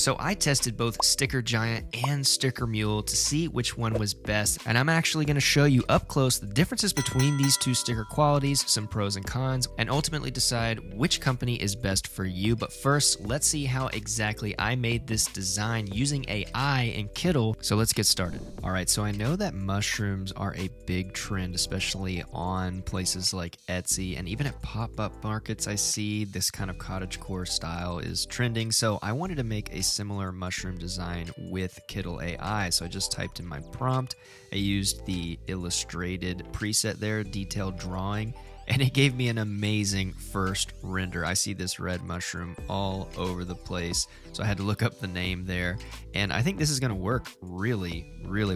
So I tested both Sticker Giant and Sticker Mule to see which one was best, and I'm actually going to show you up close the differences between these two sticker qualities, some pros and cons, and ultimately decide which company is best for you. But first, let's see how exactly I made this design using AI in Kittl. So let's get started. All right, so I know that mushrooms are a big trend, especially on places like Etsy, and even at pop-up markets I see this kind of cottagecore style is trending. So I wanted to make a similar mushroom design with Kittl AI. So I just typed in my prompt. I used the illustrated preset there, detailed drawing, and it gave me an amazing first render. I see this red mushroom all over the place, so I had to look up the name there, and I think this is going to work really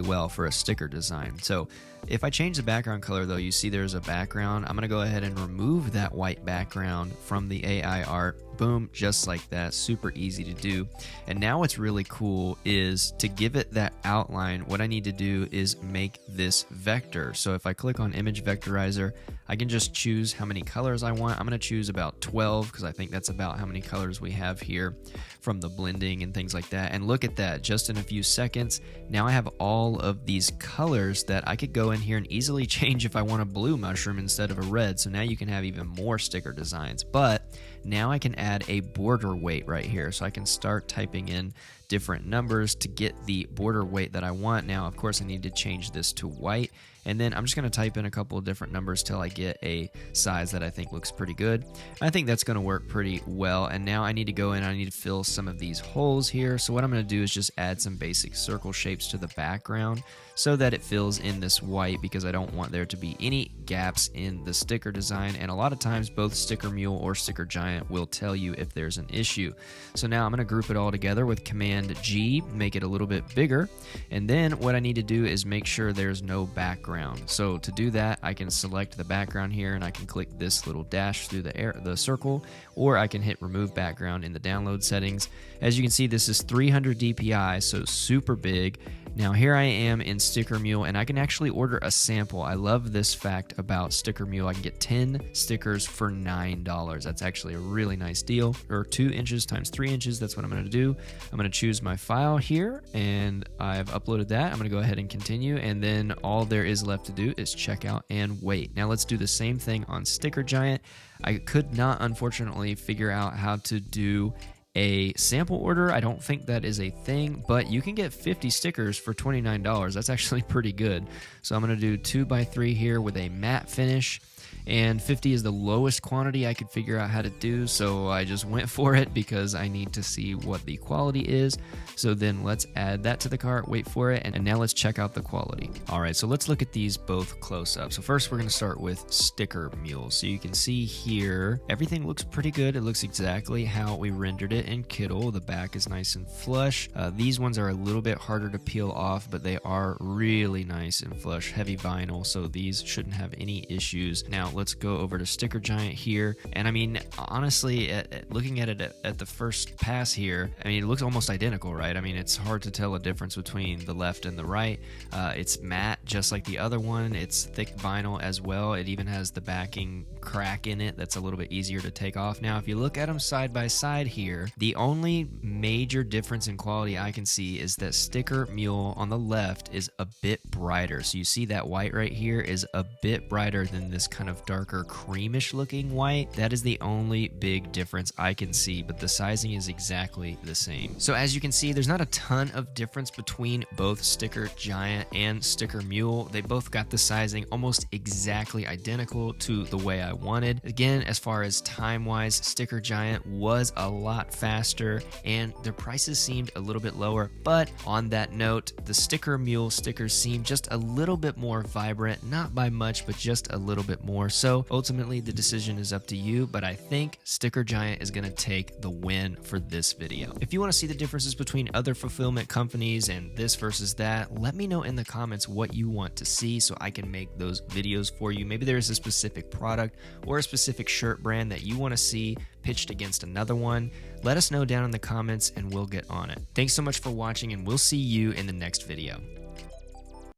well for a sticker design. So if I change the background color though, you see there's a background. I'm going to go ahead and remove that white background from the AI art. Boom, just like that. Super easy to do. And now what's really cool is to give it that outline, what I need to do is make this vector. So if I click on image vectorizer, I can just choose how many colors I want. I'm going to choose about 12 because I think that's about how many colors we have here from the blending and things like that. And look at that, just in a few seconds, now I have all of these colors that I could go in here and easily change if I want a blue mushroom instead of a red. So now you can have even more sticker designs. But now I can add a border weight right here. So I can start typing in different numbers to get the border weight that I want. Now, of course, I need to change this to white. And then I'm just going to type in a couple of different numbers till I get a size that I think looks pretty good. I think that's going to work pretty well. And now I need to go in, I need to fill some of these holes here. So what I'm going to do is just add some basic circle shapes to the background so that it fills in this white, because I don't want there to be any gaps in the sticker design. And a lot of times both Sticker Mule or Sticker Giant will tell you if there's an issue. So now I'm going to group it all together with Command G, make it a little bit bigger. And then what I need to do is make sure there's no background. So to do that, I can select the background here and I can click this little dash through the circle, or I can hit remove background in the download settings. As you can see, this is 300 DPI, so super big. Now here I am in Sticker Mule, and I can actually order a sample. I love this fact about Sticker Mule. I can get 10 stickers for $9. That's actually a really nice deal. Or 2 inches times 3 inches, that's what I'm going to do. I'm going to choose my file here, and I've uploaded that. I'm going to go ahead and continue, and then all there is left to do is check out and wait. Now let's do the same thing on Sticker Giant. I could not, unfortunately, figure out how to do a sample order. I don't think that is a thing, but you can get 50 stickers for $29. That's actually pretty good. So I'm going to do 2x3 here with a matte finish, and 50 is the lowest quantity I could figure out how to do, so I just went for it because I need to see what the quality is. So then let's add that to the cart, wait for it, and now let's check out the quality. All right, so let's look at these both close up. So first we're going to start with Sticker Mule. So you can see here, everything looks pretty good. It looks exactly how we rendered it in Kittl. The back is nice and flush. These ones are a little bit harder to peel off, but they are really nice and flush, heavy vinyl, so these shouldn't have any issues. Now let's go over to Sticker Giant here, and I mean, honestly, looking at it at the first pass here, I mean, it looks almost identical, right? I mean, it's hard to tell a difference between the left and the right. It's matte just like the other one. It's thick vinyl as well. It even has the backing crack in it that's a little bit easier to take off. Now if you look at them side by side here, the only major difference in quality I can see is that Sticker Mule on the left is a bit brighter. So you see that white right here is a bit brighter than this kind of darker creamish looking white. That is the only big difference I can see, but the sizing is exactly the same. So as you can see, there's not a ton of difference between both Sticker Giant and Sticker Mule. They both got the sizing almost exactly identical to the way I wanted. Again, as far as time wise, Sticker Giant was a lot faster and their prices seemed a little bit lower. But on that note, the Sticker Mule stickers seem just a little bit more vibrant, not by much, but just a little bit more. So ultimately the decision is up to you, but I think Sticker Giant is going to take the win for this video. If you want to see the differences between other fulfillment companies and this versus that, let me know in the comments what you want to see so I can make those videos for you. Maybe there's a specific product or a specific shirt brand that you want to see pitched against another one. Let us know down in the comments and we'll get on it. Thanks so much for watching, and we'll see you in the next video.